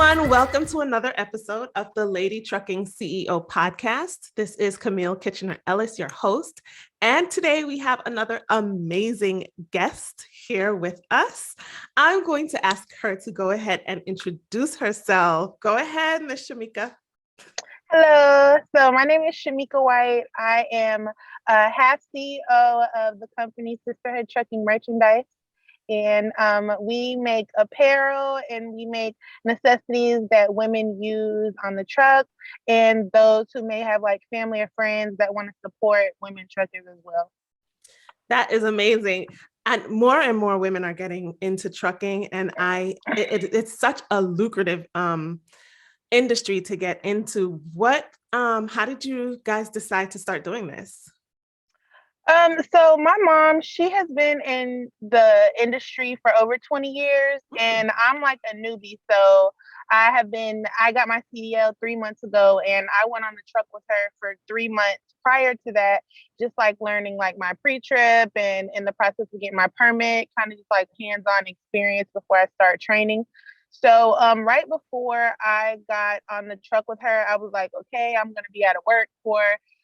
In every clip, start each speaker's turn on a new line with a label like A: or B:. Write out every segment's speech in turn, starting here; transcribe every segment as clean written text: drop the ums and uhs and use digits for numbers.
A: everyone. Welcome to another episode of the Lady Trucking CEO podcast. This is Camille Kitchener-Ellis, your host. And today we have another amazing guest here with us. I'm going to ask her to go ahead and introduce herself. Go ahead, Ms. Shameka.
B: Hello. So my name is Shameka White. I am half CEO of the company Sisterhood Trucking Merchandise. And we make apparel and we make necessities that women use on the truck and those who may have like family or friends that want to support women truckers as well.
A: That is amazing. And more women are getting into trucking, and it's such a lucrative industry to get into. How did you guys decide to start doing this?
B: So my mom, she has been in the industry for over 20 years and I'm like a newbie. So I got my CDL 3 months ago and I went on the truck with her for 3 months prior to that, just like learning like my pre-trip and in the process of getting my permit, kind of just like hands-on experience before I start training. So right before I got on the truck with her, I was like, okay, I'm going to be out of work for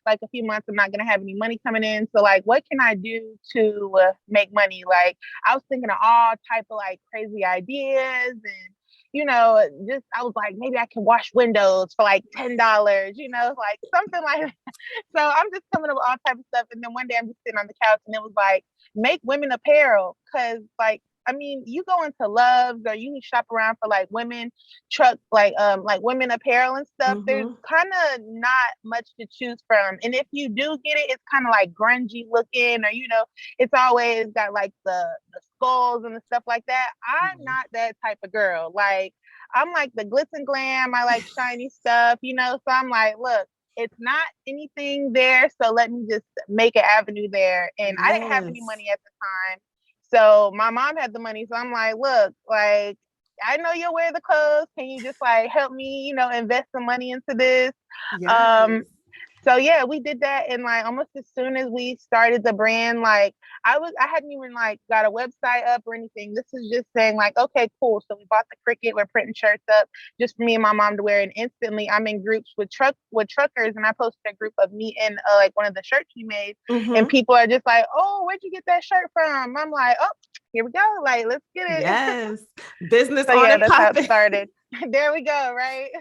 B: like a few months. I'm not going to have any money coming in. So like, what can I do to make money? Like I was thinking of all type of like crazy ideas and, I was like, maybe I can wash windows for like $10, like something like that. So I'm just coming up with all type of stuff. And then one day I'm just sitting on the couch and it was like, make women apparel. Cause like, I mean, you go into Love's or you shop around for like women truck, like women apparel and stuff. Mm-hmm. There's kind of not much to choose from. And if you do get it, it's kind of like grungy looking or, it's always got like the skulls and the stuff like that. I'm not that type of girl. Like I'm like the glitz and glam. I like shiny stuff, so I'm like, look, it's not anything there. So let me just make an avenue there. And I didn't have any money at the time. So my mom had the money. So I'm like, look, like, I know you'll wear the clothes. Can you just like help me, invest some money into this? Yes. So yeah, we did that. And like almost as soon as we started the brand, like I hadn't even like got a website up or anything. This is just saying like, okay, cool. So we bought the Cricut, we're printing shirts up just for me and my mom to wear. And instantly I'm in groups with truckers. And I posted a group of me and like one of the shirts we made. Mm-hmm. And people are just like, oh, where'd you get that shirt from? I'm like, oh, here we go. Like, let's get it.
A: Yes. Business
B: so
A: on
B: yeah,
A: and
B: that's
A: popping.
B: how it started. There we go. Right.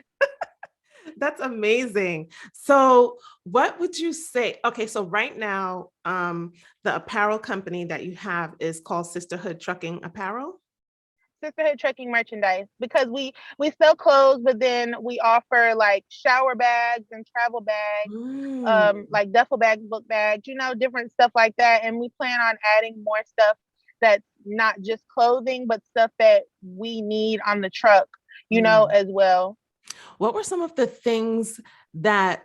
A: That's amazing. So what would you say? Okay, so right now, the apparel company that you have is called Sisterhood Trucking Apparel?
B: Sisterhood Trucking Merchandise, because we sell clothes, but then we offer like shower bags and travel bags, like duffel bags, book bags, different stuff like that. And we plan on adding more stuff that's not just clothing, but stuff that we need on the truck, as well.
A: What were some of the things that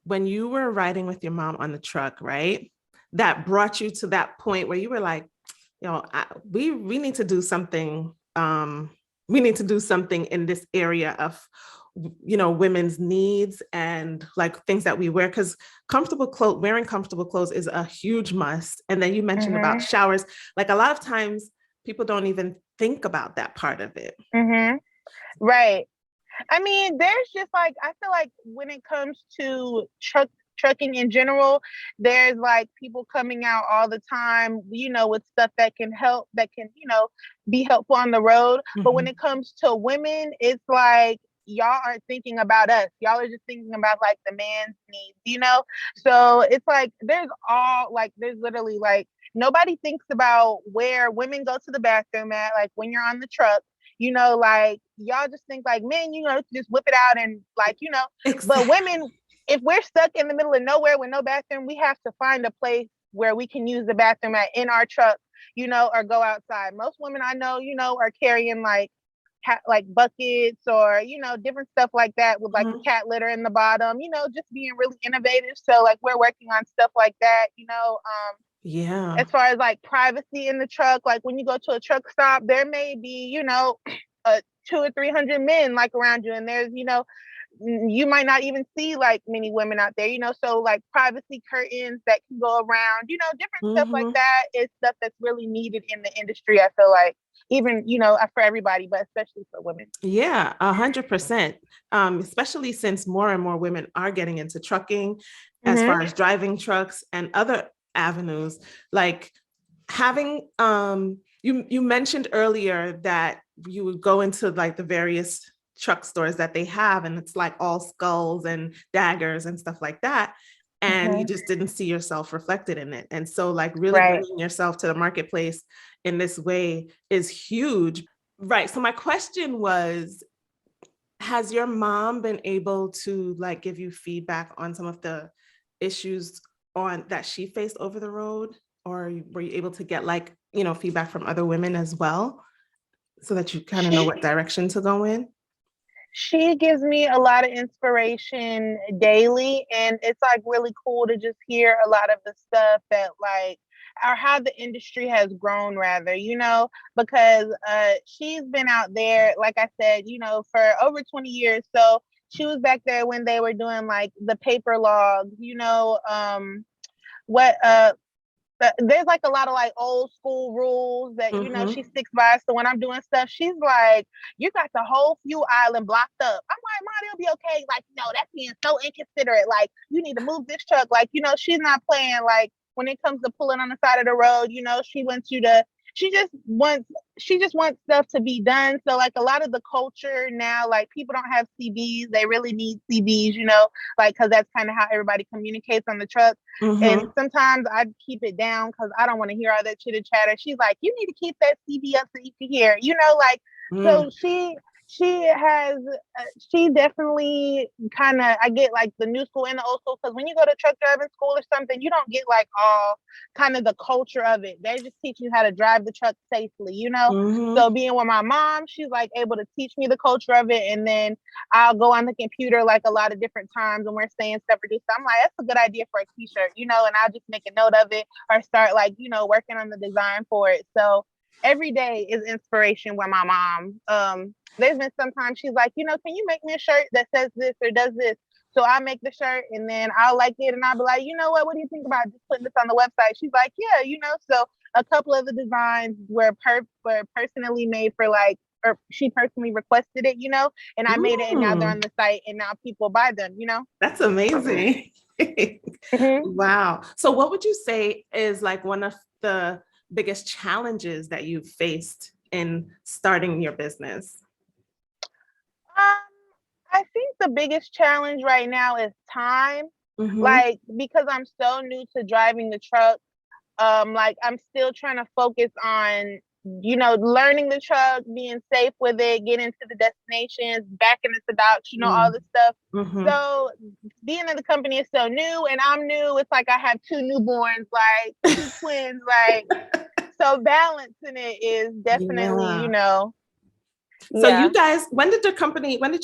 A: when you were riding with your mom on the truck, right, that brought you to that point where you were like, we need to do something. We need to do something in this area of, women's needs and like things that we wear, because wearing comfortable clothes is a huge must. And then you mentioned about showers. Like a lot of times people don't even think about that part of it.
B: Mm-hmm. Right. I mean, there's just like, I feel like when it comes to trucking in general, there's like people coming out all the time, with stuff that can help, that can, be helpful on the road. Mm-hmm. But when it comes to women, it's like, y'all aren't thinking about us. Y'all are just thinking about like the man's needs, So it's like, there's literally like, nobody thinks about where women go to the bathroom at, like when you're on the truck. Like y'all just think like men, just whip it out and like, exactly. But women, if we're stuck in the middle of nowhere with no bathroom, we have to find a place where we can use the bathroom in our truck, or go outside. Most women I know, are carrying like buckets or, different stuff like that with like cat litter in the bottom, just being really innovative. So like we're working on stuff like that,
A: yeah.
B: As far as like privacy in the truck, like when you go to a truck stop, there may be, 200 or 300 men like around you. And there's, you might not even see like many women out there, you know, so like privacy curtains that can go around, you know, different stuff like
A: Mhm.
B: that is stuff that's really needed in the industry. I feel like even, you know, for everybody, but especially for women.
A: Yeah, 100%. Especially since more and more women are getting into trucking, as
B: Mm-hmm.
A: far as driving trucks and other avenues. Like having, you mentioned earlier that you would go into like the various truck stores that they have, and it's like all skulls and daggers and stuff like that. And you
B: Mm-hmm.
A: just didn't see yourself reflected in it. And so, like, really
B: Right.
A: bringing yourself to the marketplace in this way is huge. Right. So my question was, has your mom been able to like give you feedback on some of the issues on that she faced over the road? Or were you able to get like, feedback from other women as well so that you kind of know
B: She
A: what direction to go in?
B: she gives me a lot of inspiration daily, and it's like really cool to just hear a lot of the stuff that like or how the industry has grown rather, you know, because she's been out there, like I said, you know, for over 20 years. So she was back there when they were doing like the paper logs, you know, what there's like a lot of like old school rules that, you know, she
A: Mm-hmm.
B: sticks by. So when I'm doing stuff, she's like, "You got the whole fuel island blocked up." I'm like, "Mom, it'll be okay." Like, no, that's being so inconsiderate. Like, you need to move this truck. Like, you know, she's not playing. Like when it comes to pulling on the side of the road, you know, she wants you to. She just wants. She just wants stuff to be done. So like a lot of the culture now, like people don't have CBs. They really need CBs, you know, like because that's kind of how everybody communicates on the truck. And
A: Mm-hmm.
B: sometimes I keep it down because I don't want to hear all that chitter chatter. She's like, "You need to keep that CB up so you can hear," you know, like
A: Mm.
B: so she has she definitely kind of I get like the new school and the old school because when you go to truck driving school or something, you don't get like all kind of the culture of it. They just teach you how to drive the truck safely, you know.
A: Mm-hmm.
B: So being with my mom, she's like able to teach me the culture of it, and then I'll go on the computer like a lot of different times when we're saying stuff produced. I'm like, that's a good idea for a t-shirt, you know, and I'll just make a note of it or start like, you know, working on the design for it. So every day is inspiration with my mom. There's been sometimes she's like, you know, can you make me a shirt that says this or does this? So I make the shirt and then I'll like it and I'll be like, you know what do you think about just putting this on the website? She's like, yeah, you know, so a couple of the designs were personally made for like or she personally requested it, you know, and I made it and now they're on
A: Mm.
B: the site and now people buy them, you know?
A: That's amazing.
B: Mm-hmm.
A: Wow. So what would you say is like one of the biggest challenges that you've faced in starting your business?
B: I think the biggest challenge right now is time.
A: Mm-hmm.
B: Like because I'm so new to driving the truck, like I'm still trying to focus on, you know, learning the truck, being safe with it, getting to the destinations, backing into docks, you know, all this stuff.
A: Mm-hmm.
B: So being in the company is so new and I'm new. It's like I have two newborns, like two twins, like so balancing it is definitely, you
A: Yeah.
B: know,
A: So
B: yeah.
A: you guys, when did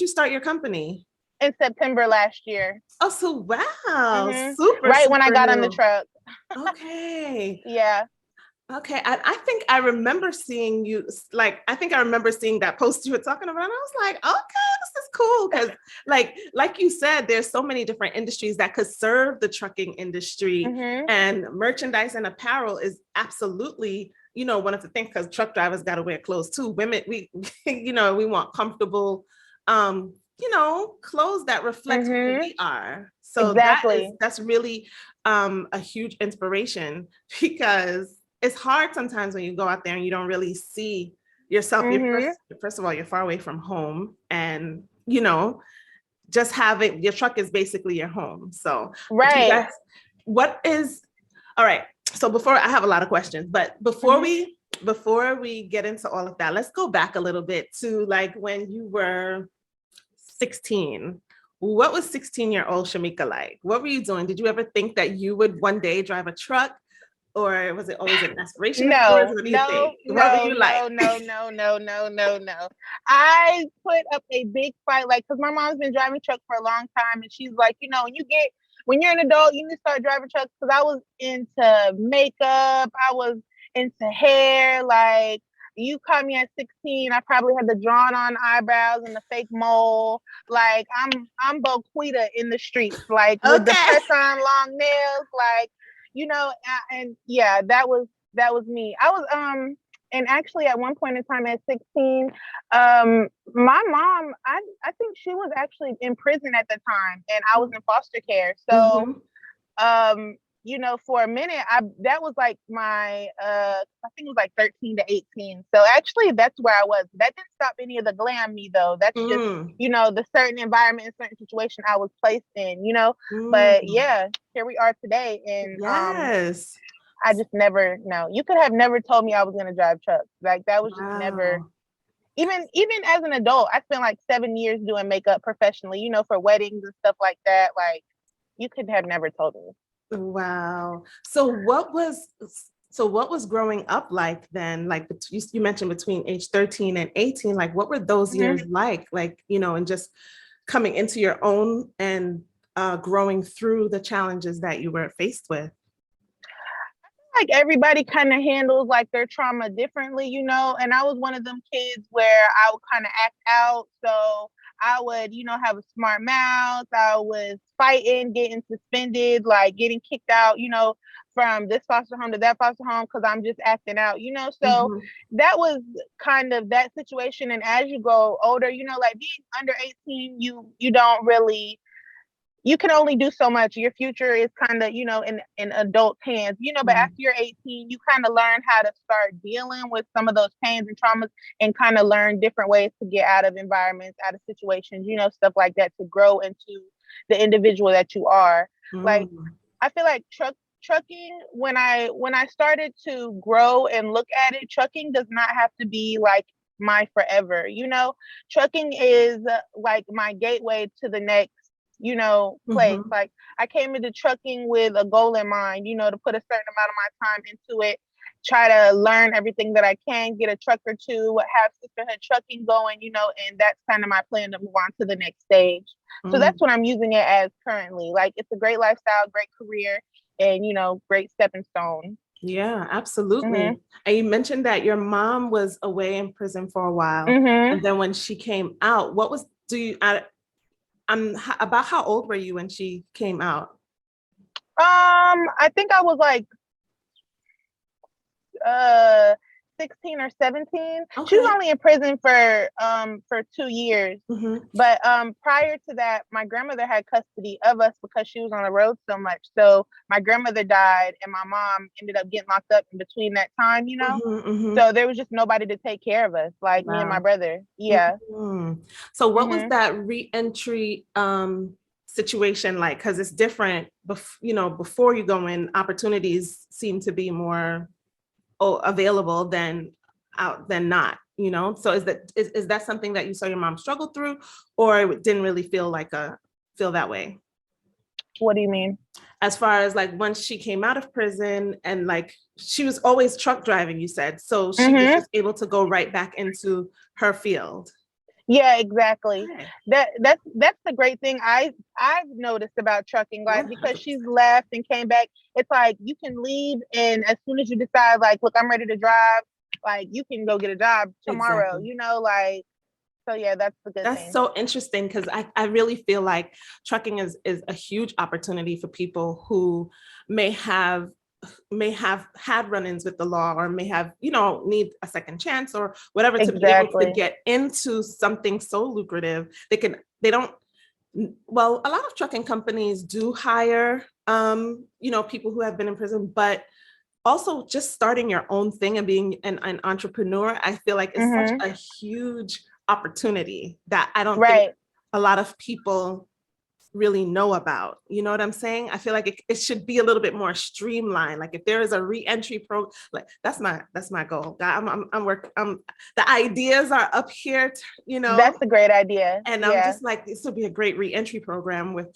A: you start your company?
B: In September last year.
A: Oh, so wow,
B: Hmm.
A: super,
B: Right when I
A: super
B: got on the
A: new.
B: truck.
A: Okay.
B: Yeah.
A: Okay. I think I remember seeing you, like, I think I remember seeing that post you were talking about. And I was like, okay, this is cool. Cause like you said, there's so many different industries that could serve the trucking industry,
B: Hmm.
A: and merchandise and apparel is absolutely, one of the things, because truck drivers got to wear clothes too. Women, we, we want comfortable, clothes that reflect who
B: Hmm.
A: we are. So
B: Exactly.
A: that's really a huge inspiration because it's hard sometimes when you go out there and you don't really see yourself. You're
B: Hmm.
A: first of all, you're far away from home, and just having your truck is basically your home. So do you
B: Right.
A: guys, what is all right? So before, I have a lot of questions, but
B: Hmm.
A: before we get into all of that, let's go back a little bit to like when you were 16. What was 16-year-old Shameka like? What were you doing? Did you ever think that you would one day drive a truck? Or was it always an aspiration of yours?
B: No,
A: What do you
B: no,
A: think? What were
B: no,
A: you like?
B: no, no, no, no, no, no, no. I put up a big fight, like, because my mom's been driving truck for a long time, and she's like, you know, when you're an adult, you need to start driving trucks. Because I was into makeup, I was into hair, like, you caught me at 16. I probably had the drawn on eyebrows and the fake mole. Like I'm Boquita in the streets, like with the
A: Okay.
B: press on long nails, like, and yeah, that was me. I was and actually at one point in time at 16, my mom, I think she was actually in prison at the time and I was in foster care. So
A: Mhm.
B: um for a minute, that was like my I think it was like 13 to 18. So actually that's where I was. That didn't stop any of the glam me though. That's just,
A: Mm.
B: the certain environment and certain situation I was placed in. But
A: Mm.
B: yeah, here we are today. And
A: Yes.
B: I just never know. You could have never told me I was gonna drive trucks. Like that was just never,
A: Wow.
B: even as an adult, I spent like 7 years doing makeup professionally, for weddings and stuff like that. Like you could have never told me.
A: Wow. So what was growing up like then? Like you mentioned between age 13 and 18, like what were those
B: Mhm.
A: years like? Like, and just coming into your own and growing through the challenges that you were faced with.
B: Like everybody kind of handles like their trauma differently. And I was one of them kids where I would kind of act out. So I would, have a smart mouth. I was fighting, getting suspended, like getting kicked out, from this foster home to that foster home because I'm just acting out. So
A: Mhm.
B: that was kind of that situation. And as you go older, like being under 18, you don't really, you can only do so much. Your future is kind of, in adult hands. But after you're 18, you kind of learn how to start dealing with some of those pains and traumas and kind of learn different ways to get out of environments, out of situations, stuff like that to grow into the individual that you are. Like,
A: Mm.
B: I feel like trucking, when I started to grow and look at it, trucking does not have to be like my forever. Trucking is like my gateway to the next place.
A: Mhm.
B: Like I came into trucking with a goal in mind, to put a certain amount of my time into it, try to learn everything that I can, get a truck or two, have Sisterhood trucking going, and that's kind of my plan to move on to the next stage. So
A: Mm.
B: that's what I'm using it as currently. Like it's a great lifestyle, great career, and great stepping stone.
A: Yeah,
B: Mhm.
A: absolutely. And you mentioned that your mom was away in prison for a while.
B: Mhm.
A: And then when she came out, what was, do you, about how old were you when she came out?
B: I think I was like uh 16 or 17. She was
A: Okay.
B: only in prison for 2 years.
A: Mhm.
B: But prior to that, my grandmother had custody of us because she was on the road so much. So my grandmother died and my mom ended up getting locked up in between that time.
A: Mhm. Mhm.
B: So there was just nobody to take care of us, like me and my
A: Wow.
B: brother. Yeah.
A: Mhm. So what was
B: Mhm.
A: that reentry situation like? Because it's different, before you go in, opportunities seem to be more available than not. So is that something that you saw your mom struggle through, or it didn't really feel that way?
B: What do you mean?
A: As far as like once she came out of prison and like she was always truck driving, you said, so she was
B: Mhm.
A: just able to go right back into her field.
B: Yeah, exactly.
A: Okay.
B: That's the great thing I've noticed about trucking, like because
A: 100%.
B: she's left and came back. It's like you can leave, and as soon as you decide, like, look, I'm ready to drive, like you can go get a job tomorrow.
A: Exactly.
B: Like so. Yeah, that's the good
A: That's
B: thing.
A: so interesting because I really feel like trucking is a huge opportunity for people who may have had run-ins with the law, or may have, need a second chance or whatever, to be able to
B: Exactly.
A: get into something so lucrative. They don't, well, a lot of trucking companies do hire, people who have been in prison, but also just starting your own thing and being an entrepreneur, I feel like is such
B: Mhm.
A: a huge opportunity that I don't think
B: Right.
A: a lot of people really know about. You know what I'm saying? I feel like it should be a little bit more streamlined. Like if there is a reentry program, like that's my goal. I'm working. The ideas are up here,
B: That's a great idea.
A: and I'm
B: Yeah.
A: just like, this would be a great reentry program with,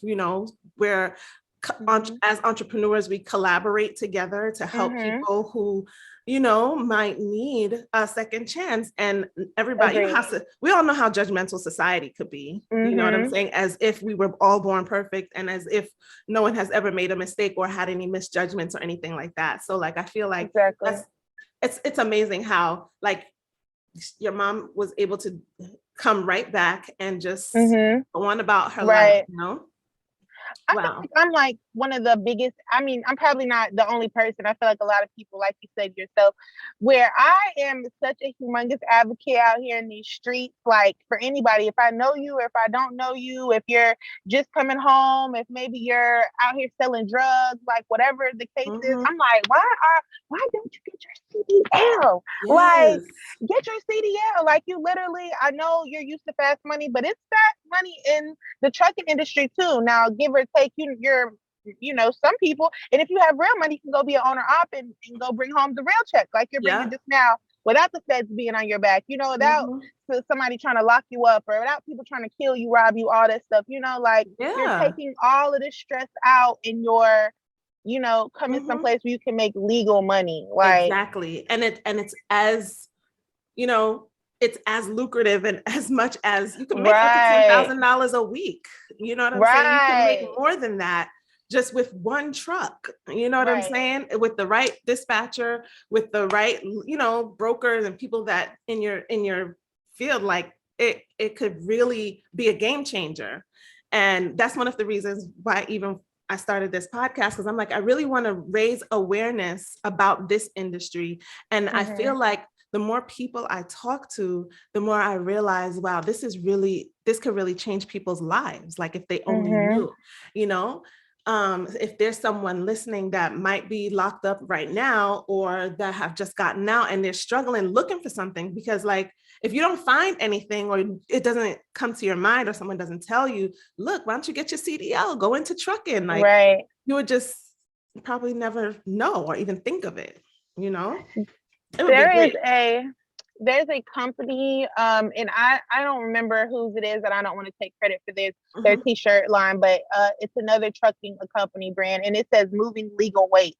A: where
B: Mhm.
A: as entrepreneurs, we collaborate together to help
B: Mhm.
A: people who, might need a second chance. And everybody,
B: Agreed.
A: we all know how judgmental society could be. You know what I'm
B: Mhm.
A: saying? As if we were all born perfect and as if no one has ever made a mistake or had any misjudgments or anything like that. So like, I feel like
B: Exactly.
A: that's, it's amazing how like your mom was able to come right back and just
B: Mm-hmm.
A: go on about her life,
B: Right.
A: you know?
B: I feel
A: Wow.
B: like I'm like one of the biggest. I mean, I'm probably not the only person. I feel like a lot of people, like you said yourself, where I am such a humongous advocate out here in these streets. Like for anybody, if I know you or if I don't know you, if you're just coming home, if maybe you're out here selling drugs, like whatever the case is,
A: Mhm.
B: I'm like, why don't you get your CDL? Like,
A: Yes.
B: get your CDL. Like you literally, I know you're used to fast money, but it's fast money in the trucking industry too. Now, give or take, some people, and if you have real money, you can go be an owner op and go bring home the real check, like you're bringing
A: Yeah.
B: just now, without the feds being on your back, without
A: Mhm.
B: somebody trying to lock you up or without people trying to kill you, rob you, all that stuff. Like you're
A: Yeah.
B: taking all of this stress out in your, coming
A: Mhm.
B: someplace where you can make legal money. Like,
A: Exactly. And it's as, you know, it's as lucrative and as much as you can make up to
B: right,
A: $10,000 a week. You know what I'm saying? You can make
B: right,
A: more than that just with one truck. You know what I'm
B: right.
A: saying? With the right dispatcher, with the right, brokers and people that in your field, like it could really be a game changer. And that's one of the reasons why even I started this podcast, because I'm like, I really want to raise awareness about this industry. And I
B: Mm-hmm.
A: feel like the more people I talk to, the more I realize, wow, this could really change people's lives. Like if they only
B: Mm-hmm.
A: knew, you know, if there's someone listening that might be locked up right now or that have just gotten out and they're struggling looking for something, because like, if you don't find anything or it doesn't come to your mind or someone doesn't tell you, look, why don't you get your CDL, go into trucking? Like
B: Right.
A: you would just probably never know or even think of it, you know? It would be
B: There is
A: great.
B: there's a company, and I don't remember whose it is, and I don't want to take credit for this, their
A: Mhm.
B: t-shirt line, but it's another trucking company brand, and it says moving legal weight,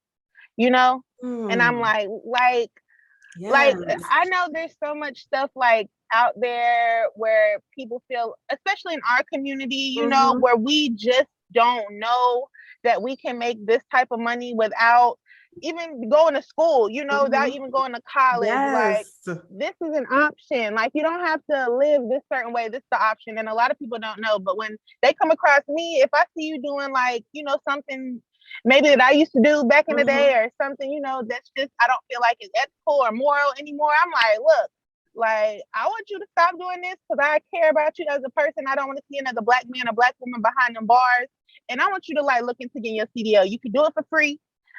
B: you know? And I'm
A: Mm,
B: like
A: yes.
B: I know there's so much stuff like out there where people feel, especially in our community,
A: Mhm.
B: where we just don't know that we can make this type of money without even going to school, without
A: Mhm.
B: even going to college. Like
A: Yes.
B: this is an option. Like you don't have to live this certain way. This is the option. And a lot of people don't know. But when they come across me, if I see you doing like, something maybe that I used to do back in the day
A: Mhm.
B: or something, that's just, I don't feel like it's ethical or moral anymore. I'm like, look, like, I want you to stop doing this because I care about you as a person. I don't want to see another black man or black woman behind them bars. And I want you to like look into getting your CDL. You can do it for free.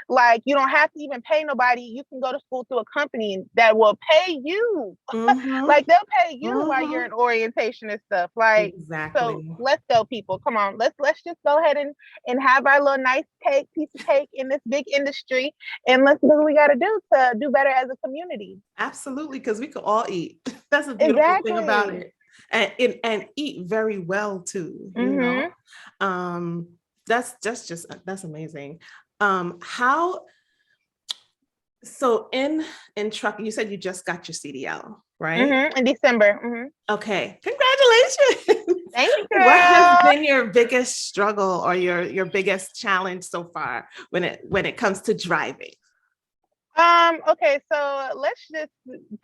B: Like, you don't have to even pay nobody. You can go to school through a company that will pay you.
A: Mhm.
B: Like, they'll pay you while you're
A: Mhm.
B: in orientation and stuff. Like, so
A: Exactly.
B: let's go, people. Come on. Let's just go ahead and have our little nice piece of cake in this big industry. And let's do what we got to do better as a community.
A: Absolutely, because we could all eat. That's a beautiful thing about
B: Exactly.
A: it. And eat very well too, you
B: Mm-hmm.
A: know. Um, that's amazing. How so in trucking, you said you just got your CDL, right?
B: Mm-hmm. In December. Mm-hmm.
A: Okay, congratulations.
B: Thank you,
A: What has
B: girl.
A: been your biggest struggle or your biggest challenge so far when it comes to driving?
B: Okay, so let's just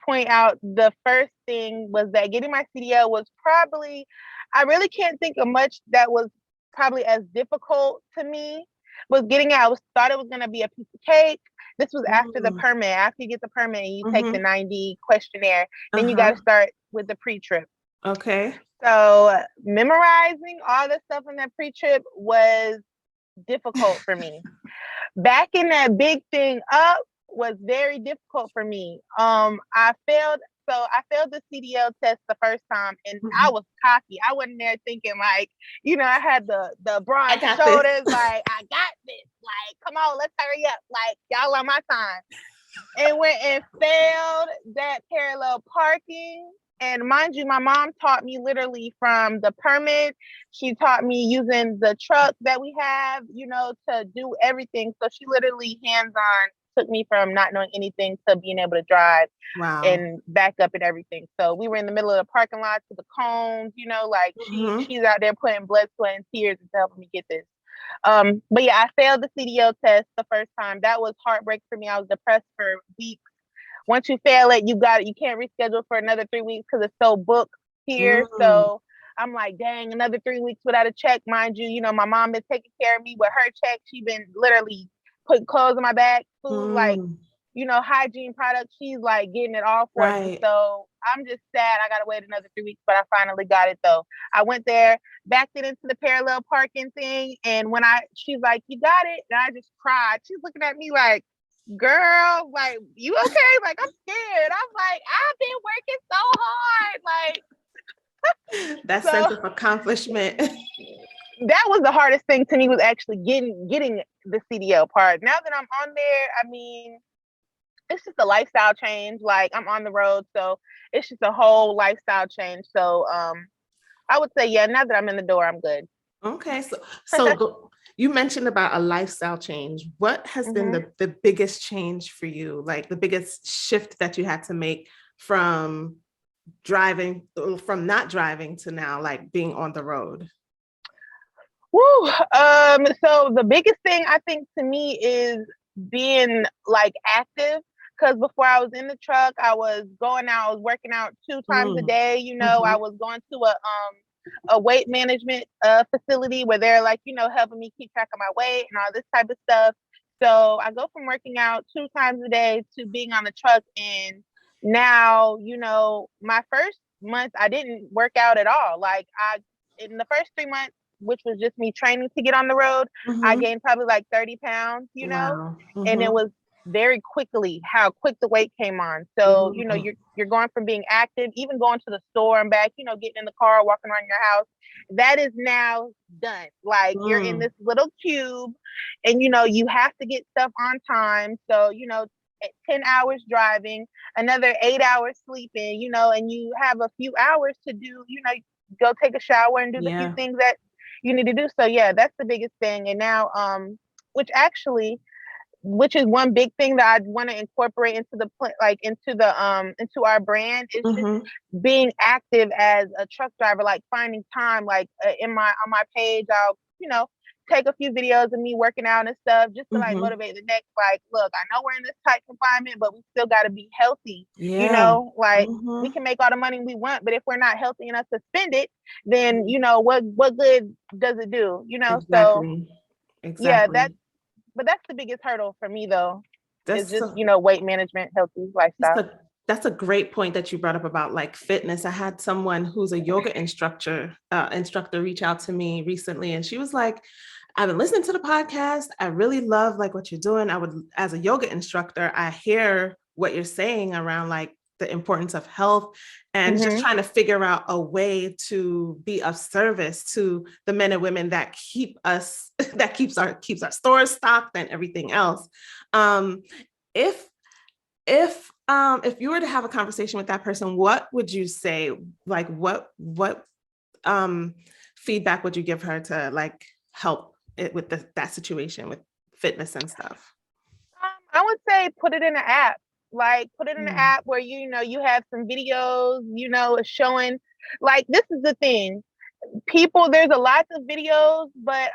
B: point out the first thing was that getting my CDL was probably, I really can't think of much that was probably as difficult to me. Was getting it. Thought it was gonna be a piece of cake. This was after the
A: Mm,
B: permit. After you get the permit and you take the
A: mhm.
B: 90 questionnaire, then you got to
A: Uh-huh.
B: start with the pre-trip.
A: Okay.
B: So memorizing all the stuff in that pre-trip was difficult for me. Backing that big thing up was very difficult for me. I failed the CDL test the first time and I
A: Mhm.
B: was cocky. I wasn't there thinking like, I had the
A: I
B: broad
A: got this.
B: shoulders, like I got this. Like, come on, let's hurry up. Like, y'all on my time. And went and failed that parallel parking. And mind you, my mom taught me literally from the permit. She taught me using the truck that we have, to do everything. So she literally hands on took me from not knowing anything to being able to drive
A: Wow.
B: and back up and everything. So we were in the middle of the parking lot to the cones, like
A: Mhm.
B: she's out there putting blood, sweat, and tears into helping me get this. But yeah, I failed the CDL test the first time. That was heartbreak for me. I was depressed for weeks once you fail it, you got it. You can't reschedule for another 3 weeks because it's so booked here.
A: Mm,
B: So I'm like, dang, another 3 weeks without a check. Mind you, my mom been taking care of me with her check. She been literally putting clothes in my bag, food, like,
A: mm,
B: hygiene products. She's like getting it all for me.
A: right.
B: So I'm just sad. I gotta wait another 3 weeks, but I finally got it though. I went there, backed it into the parallel parking thing, and when she's like, "You got it," and I just cried. She's looking at me like, "Girl, like, you okay?" Like, I'm scared. I'm like, I've been working so hard, like,
A: That sense
B: so
A: of accomplishment.
B: that was the hardest thing to me, was actually getting the CDL part. Now that I'm on there, I mean, it's just a lifestyle change. Like, I'm on the road, so it's just a whole lifestyle change. So I would say, yeah, now that I'm in the door, I'm good.
A: Okay, so you mentioned about a lifestyle change. What has been
B: hmm
A: the biggest change for you? Like the biggest shift that you had to make from from not driving to now like being on the road?
B: Woo. So the biggest thing I think to me is being like active. Because before I was in the truck, I was going out, I was working out 2 times a
A: Mm,
B: day. I
A: mhm,
B: was going to a weight management facility where they're like, helping me keep track of my weight and all this type of stuff. So I go from working out 2 times a day to being on the truck. And now, my first month I didn't work out at all. Like, in the first 3 months, which was just me training to get on the road, I
A: mhm.
B: gained probably like 30 pounds,
A: Wow.
B: and it
A: Mhm,
B: was very quickly how quick the weight came on. So,
A: mm,
B: you're going from being active, even going to the store and back, getting in the car, walking around your house. That is now done. Like, you're in
A: mm.
B: this little cube, and you have to get stuff on time. So, at 10 hours driving, another 8 hours sleeping, and you have a few hours to do, go take a shower and do the few
A: Yeah.
B: things that you need to do. So yeah, that's the biggest thing. And now, which actually, which is one big thing that I want to incorporate into into our brand, is just
A: Mhm,
B: being active as a truck driver, like finding time, like on my page, I'll take a few videos of me working out and stuff, just to like
A: mhm.
B: motivate the next, like, look, I know we're in this tight confinement, but we still got to be healthy.
A: Yeah.
B: Like, we
A: Mhm.
B: can make all the money we want, but if we're not healthy enough to spend it, then what good does it do? So
A: Exactly.
B: yeah,
A: Exactly.
B: that's the biggest hurdle for me though, is
A: That's
B: just
A: so
B: weight management, healthy
A: That's
B: lifestyle.
A: a that's a great point that you brought up about like fitness. I had someone who's a yoga instructor reach out to me recently, and she was like, "I've been listening to the podcast. I really love like what you're doing. I would, as a yoga instructor, I hear what you're saying around like the importance of health and just
B: hmm
A: trying to figure out a way to be of service to the men and women that keep us that keeps our stores stocked and everything else." Um, if if you were to have a conversation with that person, what would you say? Like what um feedback would you give her to like help it with that situation with fitness and stuff?
B: I would say put it in an app. Like, put it in an
A: Mm,
B: app where you have some videos, showing. Like, this is the thing. People, there's a lot of videos, but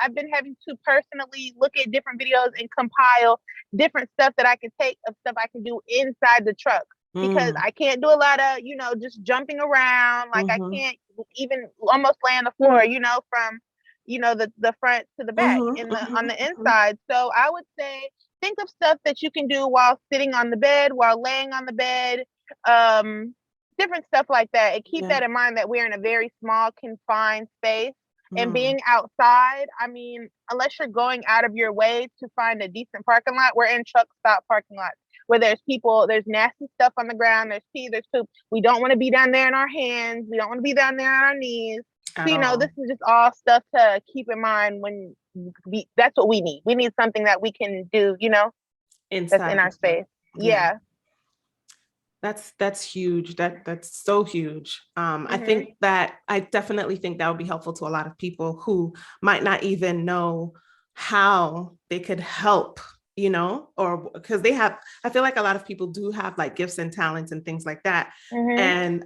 B: I've been having to personally look at different videos and compile different stuff that I can take, of stuff I can do inside the truck, because
A: mm,
B: I can't do a lot of just jumping around. Like, I
A: mhm,
B: can't even almost lay on the floor, from the front to the back
A: mhm,
B: in the on
A: mhm,
B: the
A: mhm.
B: inside. So I would say, think of stuff that you can do while sitting on the bed, while laying on the bed. Um, Different stuff like that. And keep
A: Yeah.
B: that in mind, that we're in a very small, confined space. And
A: Mm,
B: being outside, I mean, unless you're going out of your way to find a decent parking lot, we're in truck stop parking lots where there's people, there's nasty stuff on the ground, there's pee, there's poop. We don't want to be down there in our hands. We don't want to be down there on our knees.
A: at
B: So, this
A: all.
B: is just all stuff to keep in mind that's what we need. We need something that we can do, that's in
A: Inside the
B: our
A: truck.
B: space.
A: Yeah.
B: Yeah.
A: That's huge. That's so huge.
B: hmm
A: I definitely think that would be helpful to a lot of people who might not even know how they could help, or because I feel like a lot of people do have like gifts and talents and things like that.
B: hmm
A: And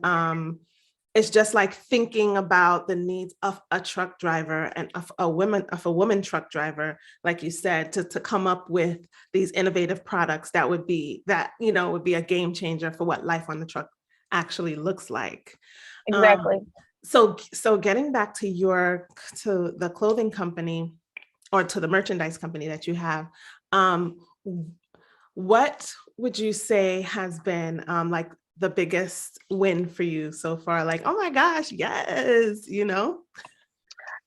A: it's just like thinking about the needs of a truck driver and of a woman truck driver, like you said, to come up with these innovative products that would be a game changer for what life on the truck actually looks like.
B: Exactly.
A: So getting back to the clothing company, or to the merchandise company that you have, what would you say has been like the biggest win for you so far? Like, oh my gosh, yes,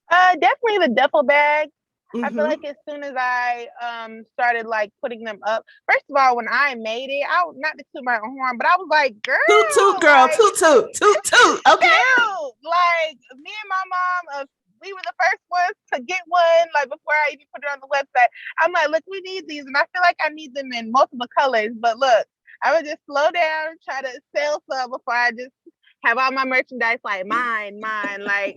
B: Definitely the duffel bag. I feel like
A: Mm-hmm.
B: as soon as I started like putting them up, first of all, when I made it, I was not to toot my own horn, but I was like,
A: Toot toot,
B: girl,
A: girl,
B: like
A: toot toot, toot toot.
B: it's
A: Okay.
B: cute. Like me and my mom, we were the first ones to get one. Like before I even put it on the website, I'm like, look, we need these, and I feel like I need them in multiple colors. But look, I would just slow down, try to sell some before I just have all my merchandise like mine, like.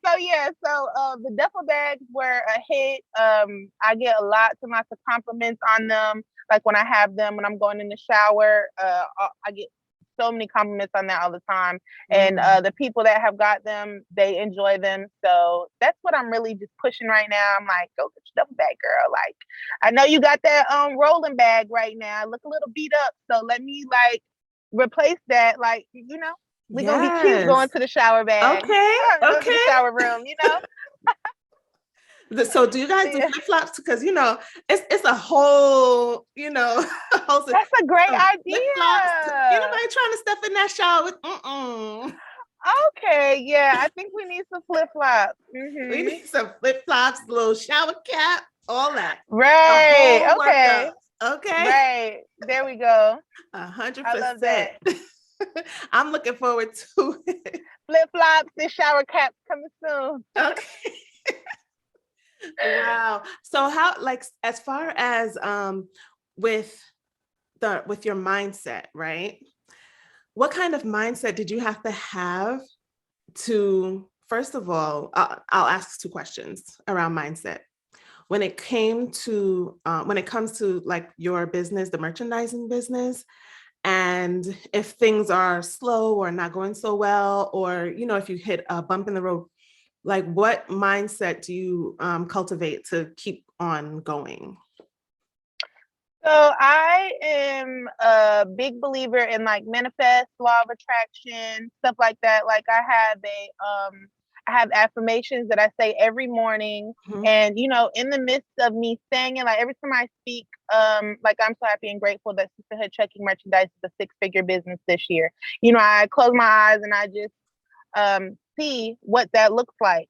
B: So yeah, the duffel bags were a hit. I get lots and lots of compliments on them. Like when I have them, when I'm going in the shower, I get so many compliments on that all the time. And
A: Mm.
B: the people that have got them, they enjoy them. So that's what I'm really just pushing right now. I'm like, go get your duffel bag, girl. Like, I know you got that rolling bag right now. I look a little beat up, so let me like replace that. Like, we're gonna be cute going
A: Yes.
B: to the shower bag.
A: Okay.
B: Going to the
A: Okay.
B: shower room.
A: So do you guys do
B: Yeah.
A: flip flops? Because it's a whole a whole
B: That's a great
A: flip flops. Ain't
B: idea.
A: nobody trying to step in that shower with
B: Okay, yeah, I think we need some flip flops.
A: We need some flip flops, little shower cap, all that. The
B: Right.
A: whole
B: Okay.
A: workup. Okay.
B: Right. There we go. I love
A: 100%.
B: that.
A: I'm looking forward to it.
B: Flip flops and shower caps coming soon.
A: Okay. Wow. So how, like, as far as with with your mindset, right? What kind of mindset did you have to have to, first of all, I'll ask two questions around mindset. When it comes to like your business, the merchandising business, and if things are slow or not going so well, or if you hit a bump in the road, like what mindset do you cultivate to keep on going?
B: So I am a big believer in like manifest, law of attraction, stuff like that. Like I have affirmations that I say every morning.
A: Mhm.
B: And in the midst of me saying it, like every time I speak, like I'm so happy and grateful that Sisterhood Trucking Merchandise is a 6-figure business this year. I close my eyes and I just see what that looks like,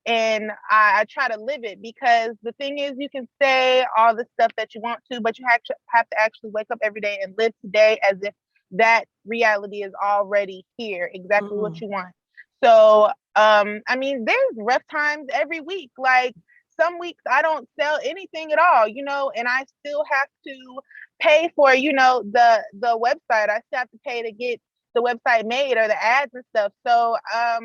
B: and I try to live it, because the thing is, you can say all the stuff that you want to, but you have to actually wake up every day and live today as if that reality is already here, exactly what
A: Mm.
B: you want. So I mean, there's rough times every week. Like some weeks I don't sell anything at all, and I still have to pay for the website. I still have to pay to get the website made or the ads and stuff. So I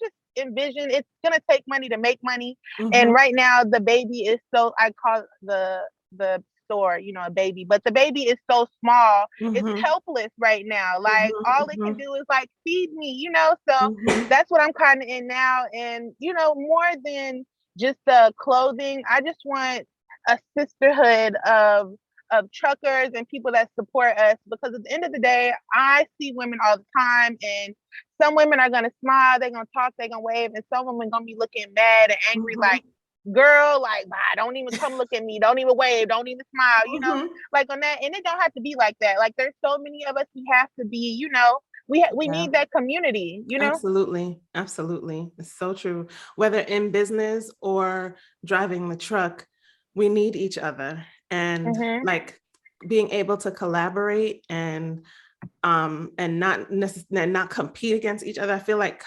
B: just envision it's gonna take money to make money. And
A: Mhm.
B: right now the baby is so, I call the store, a baby, but the baby is so small, it's
A: Mhm.
B: helpless right now. Like
A: Mhm.
B: all it can
A: Mhm.
B: do is like feed me. So
A: Mhm.
B: that's what I'm kind of in now. And more than just the clothing, I just want a sisterhood of truckers and people that support us, because at the end of the day, I see women all the time, and some women are gonna smile, they're gonna talk, they're gonna wave, and some women gonna be looking mad and angry,
A: Mhm.
B: like, girl, like, bye, don't even come look at me, don't even wave, don't even smile,
A: Mhm.
B: like on that. And it don't have to be like that. Like there's so many of us who have to be, we
A: Yeah.
B: need that community.
A: Absolutely. Absolutely. It's so true. Whether in business or driving the truck, we need each other. And
B: Mm-hmm.
A: like being able to collaborate and not compete against each other. I feel like,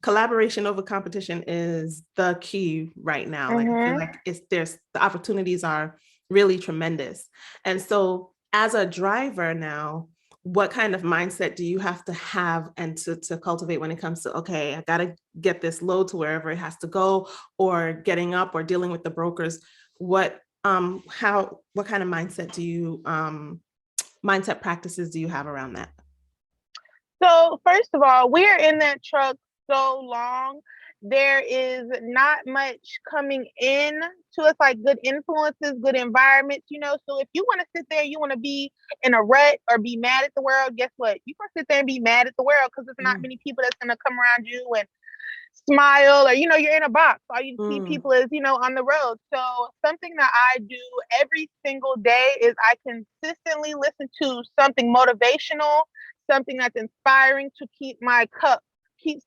A: collaboration over competition is the key right now. Like I feel
B: Mm-hmm.
A: like the opportunities are really tremendous. And so as a driver now, what kind of mindset do you have to have and to cultivate when it comes to, okay, I got to get this load to wherever it has to go, or getting up or dealing with the brokers? What kind of mindset practices do you have around that?
B: So first of all, we're in that truck so long. There is not much coming in to us, like good influences, good environments, So if you want to sit there, you want to be in a rut or be mad at the world, guess what? You can sit there and be mad at the world because there's not many people that's gonna come around you and smile, or you're in a box. All you see people is on the road. So something that I do every single day is I consistently listen to something motivational, something that's inspiring to keep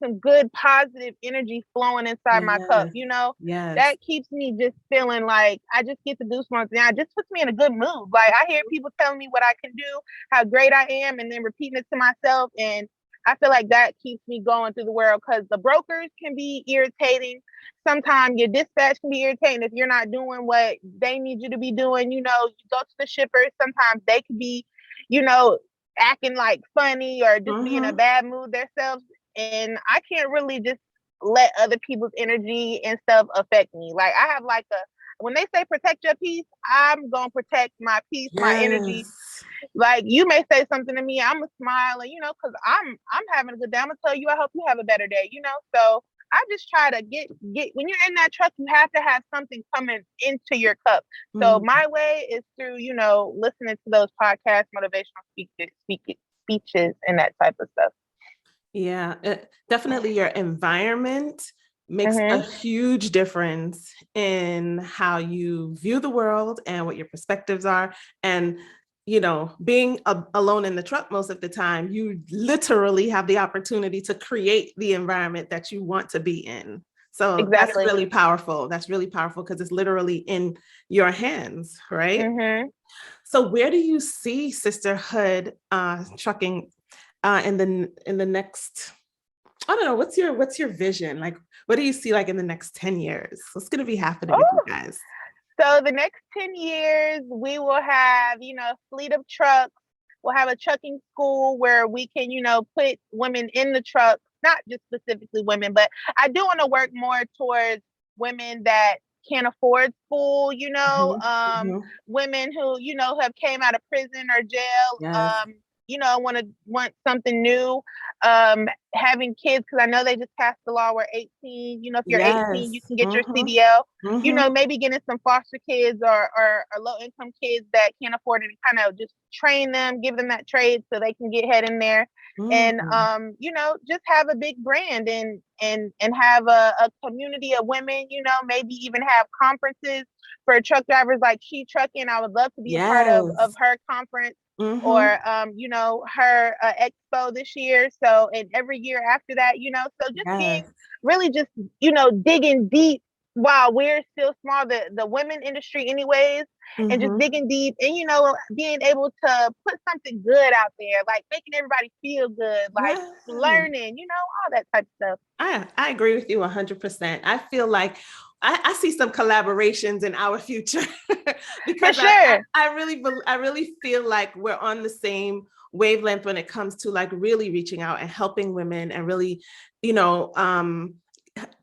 B: some good positive energy flowing inside my cup.
A: Yes. Yes.
B: That keeps me just feeling like I just get the goosebumps, and it just puts me in a good mood. Like I hear people telling me what I can do, how great I am, and then repeating it to myself, and I feel like that keeps me going through the world, because the brokers can be irritating. Sometimes your dispatch can be irritating if you're not doing what they need you to be doing. You go to the shippers, sometimes they can be, you know, acting like funny or just be in a bad mood themselves. And I can't really just let other people's energy and stuff affect me. Like I have like when they say protect your peace, I'm gonna protect my peace, my energy.
A: Yes.
B: Like you may say something to me, I'm gonna smile, and because I'm having a good day. I'm gonna tell you, I hope you have a better day. So I just try to get when you're in that truck, you have to have something coming into your cup. So my way is through, listening to those podcasts, motivational speeches, and that type of stuff.
A: Yeah, definitely your environment makes a huge difference in how you view the world and what your perspectives are. And, being alone in the truck most of the time, you literally have the opportunity to create the environment that you want to be in. So
B: Exactly.
A: that's really powerful. That's really powerful because it's literally in your hands, right? So where do you see sisterhood trucking in the next, I don't know, what's your vision? Like, what do you see like in the next 10 years? What's going to be happening with you guys?
B: So the next 10 years, we will have, a fleet of trucks. We'll have a trucking school where we can, put women in the truck, not just specifically women, but I do want to work more towards women that can't afford school, women who, have came out of prison or jail,
A: Yes.
B: want something new, having kids, because I know they just passed the law where 18, if you're 18, you can get your CDL, maybe getting some foster kids or low income kids that can't afford it, and kind of just train them, give them that trade so they can get head in there. And just have a big brand and have a community of women, maybe even have conferences for truck drivers like She Trucking. I would love to be a part of her conference. Or her expo this year, so, and every year after that, so just being really just digging deep while we're still small, the women industry anyways, and just digging deep and being able to put something good out there, like making everybody feel good, like learning, all that type of stuff.
A: I agree with you 100%. I feel like I see some collaborations in our future because
B: For sure.
A: I really feel like we're on the same wavelength when it comes to like really reaching out and helping women and really,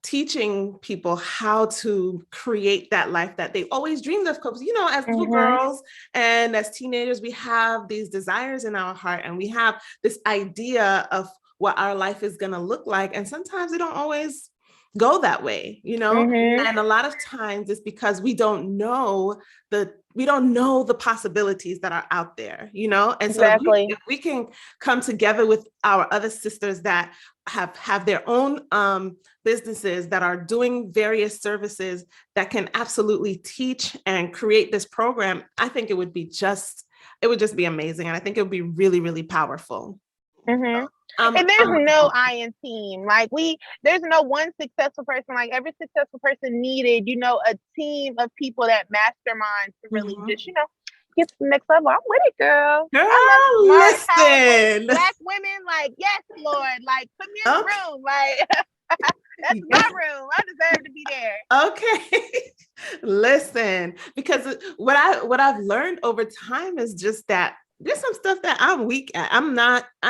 A: teaching people how to create that life that they've always dreamed of. Because, as little girls and as teenagers, we have these desires in our heart and we have this idea of what our life is going to look like. And sometimes it don't always go that way, and a lot of times it's because we don't know the possibilities that are out there, and so if we can come together with our other sisters that have their own businesses that are doing various services that can absolutely teach and create this program, I think it would just be amazing. And I think it would be really, really powerful.
B: And there's no I in team. Like there's no one successful person. Like every successful person needed, a team of people that mastermind to really just, get to the next level. I'm with it, girl. I love smart, powerful Black women. Like, yes, Lord. Like, put me in the room. Like, that's my room. I deserve to be there.
A: Okay. Listen, because what I've learned over time is just that there's some stuff that I'm weak at. I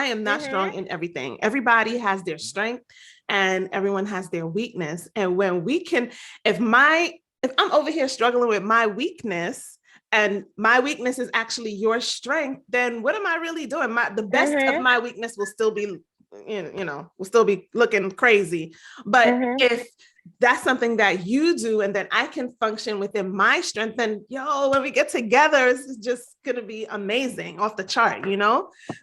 A: am not strong in everything. Everybody has their strength and everyone has their weakness. And when we can, if I'm over here struggling with my weakness and my weakness is actually your strength, then what am I really doing? The best of my weakness will still be, will still be looking crazy. But if that's something that you do, and then I can function within my strength, then when we get together, it's just gonna be amazing, off the chart,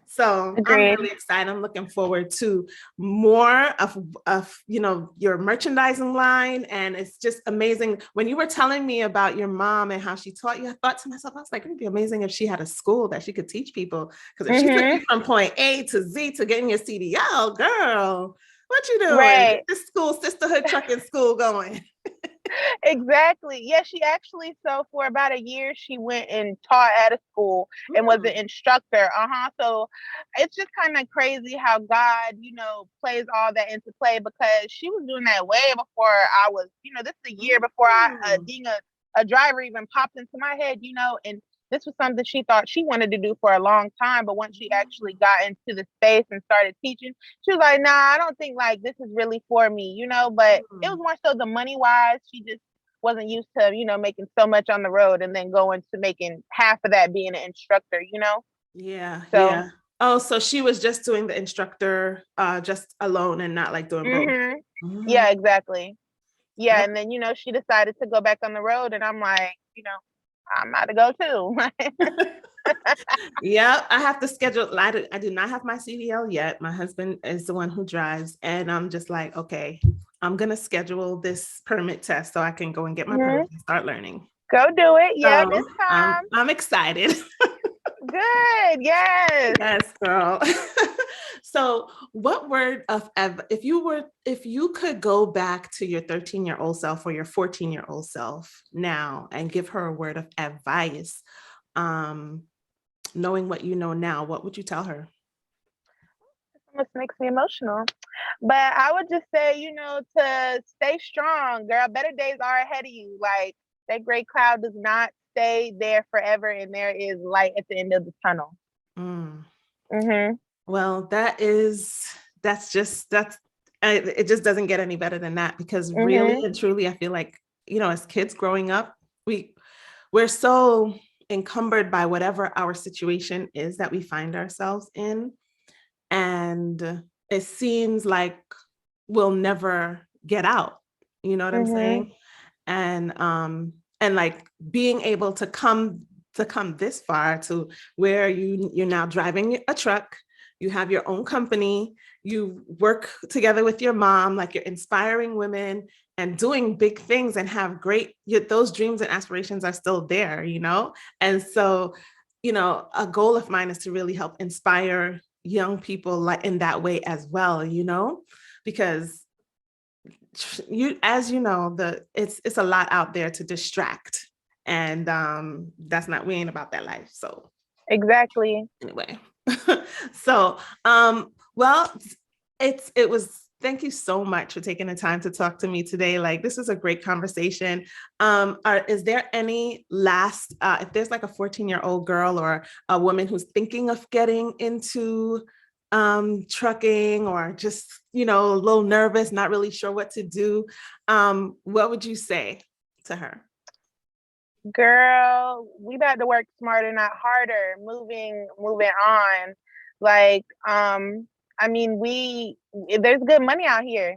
A: So
B: Agreed.
A: I'm really excited. I'm looking forward to more of your merchandising line. And it's just amazing. When you were telling me about your mom and how she taught you, I thought to myself, I was like, it'd be amazing if she had a school that she could teach people. Because if she took you from point A to Z to getting your CDL, girl, what you doing?
B: Right.
A: This school, Sisterhood Trucking School going.
B: Exactly. Yeah, she actually, so for about a year, she went and taught at a school and was an instructor. So it's just kind of crazy how God, plays all that into play, because she was doing that way before I was, this is a year before being a driver even popped into my head, and this was something she thought she wanted to do for a long time. But once she actually got into the space and started teaching, she was like, nah, I don't think like this is really for me, but it was more so the money wise. She just wasn't used to, making so much on the road and then going to making half of that being an instructor,
A: Yeah.
B: So,
A: yeah. Oh, so she was just doing the instructor just alone and not like doing both.
B: Yeah, exactly. Yeah. And then, she decided to go back on the road, and I'm like, I'm about to go too.
A: Yeah, I have to schedule. I do not have my CDL yet. My husband is the one who drives, and I'm just like, okay, I'm gonna schedule this permit test so I can go and get my permit and start learning.
B: Go do it. Yeah,
A: So,
B: it's time.
A: I'm excited.
B: Good. Yes.
A: Yes, girl. So, what word of if you could go back to your 13-year-old self or your 14-year-old self now and give her a word of advice, knowing what you know now, what would you tell her?
B: This makes me emotional. But I would just say, to stay strong, girl. Better days are ahead of you. Like, that gray cloud does not stay there forever, and there is light at the end of the tunnel.
A: Well, it just doesn't get any better than that, because really and truly, I feel like, as kids growing up, we're so encumbered by whatever our situation is that we find ourselves in. And it seems like we'll never get out. You know what I'm saying? And like being able to come this far to where you're now driving a truck, you have your own company, you work together with your mom, like you're inspiring women and doing big things and have those dreams and aspirations are still there, And so, a goal of mine is to really help inspire young people like in that way as well, because as you know, it's a lot out there to distract, and we ain't about that life. So
B: exactly.
A: Anyway, so well, it was. Thank you so much for taking the time to talk to me today. Like, this was a great conversation. Is there any last, if there's like a 14-year-old girl or a woman who's thinking of getting into trucking, or just, a little nervous, not really sure what to do, what would you say to her?
B: Girl, we about to work smarter, not harder, moving on. Like, I mean, there's good money out here.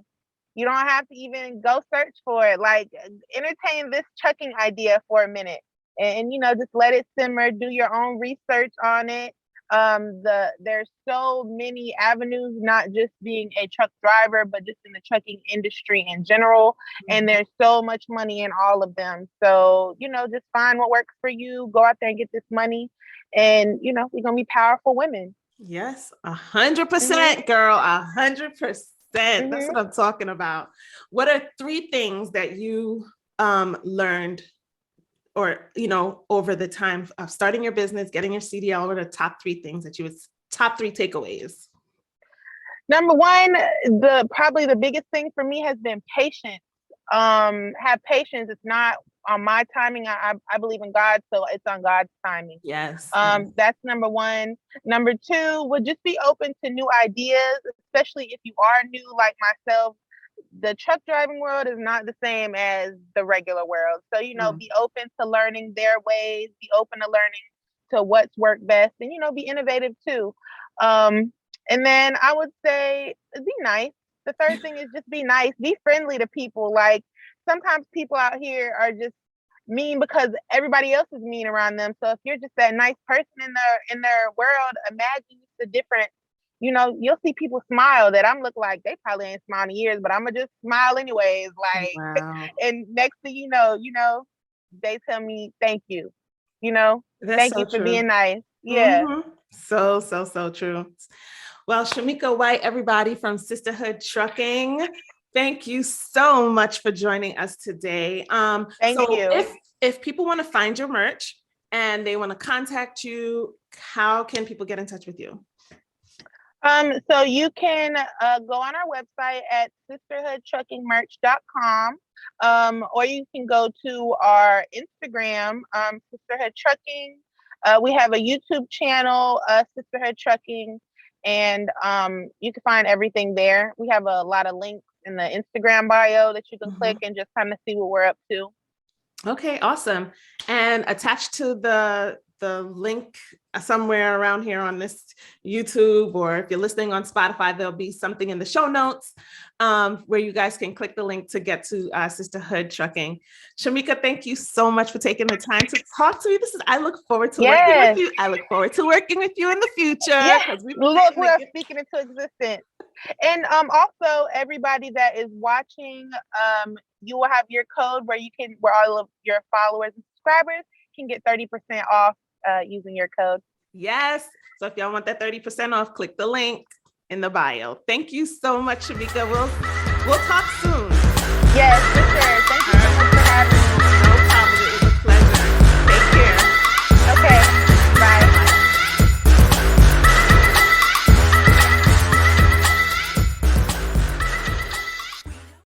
B: You don't have to even go search for it. Like, entertain this trucking idea for a minute, and just let it simmer. Do your own research on it. There's so many avenues, not just being a truck driver, but just in the trucking industry in general. And there's so much money in all of them. So, just find what works for you. Go out there and get this money, and we're gonna be powerful women.
A: Yes, 100%, girl, 100%. That's what I'm talking about. What are 3 things that you learned, or over the time of starting your business, getting your CDL? What are the top 3 things that top 3 takeaways?
B: Number one, probably the biggest thing for me has been patience. Have patience. It's not on my timing. I believe in God, so it's on God's timing.
A: Yes.
B: That's number one. Number 2 would just be open to new ideas, especially if you are new like myself. the truck driving world is not the same as the regular world. So, be open to learning their ways, be open to learning to what's worked best, and, be innovative too. And then I would say be nice. The third thing is just be nice, be friendly to people. Like, sometimes people out here are just mean because everybody else is mean around them. So if you're just that nice person in their world, imagine the difference. You'll see people smile that I'm look like they probably ain't smiled in years, but I'm gonna just smile anyways. Like,
A: wow.
B: And next thing you know, they tell me thank you.
A: That's
B: Thank
A: so
B: you for
A: true.
B: being nice. Yeah.
A: So true. Well, Shameka White, everybody from Sisterhood Trucking, thank you so much for joining us today.
B: Thank you.
A: If people want to find your merch and they want to contact you, how can people get in touch with you?
B: So you can go on our website at sisterhoodtruckingmerch.com, or you can go to our Instagram, Sisterhood Trucking. We have a YouTube channel, Sisterhood Trucking, and you can find everything there. We have a lot of links in the Instagram bio that you can click and just kind of see what we're up to.
A: Okay, awesome. And attached to the link somewhere around here on this YouTube, or if you're listening on Spotify, there'll be something in the show notes where you guys can click the link to get to Sisterhood Trucking. Shameka, thank you so much for taking the time to talk to me. I look forward to working with you. I look forward to working with you in the future.
B: Yes. Look, we're speaking into existence. And also, everybody that is watching, you will have your code where all of your followers and subscribers can get 30% off using your code.
A: Yes. So if y'all want that 30% off, click the link in the bio. Thank you so much, Shameka. We'll talk soon.
B: Yes.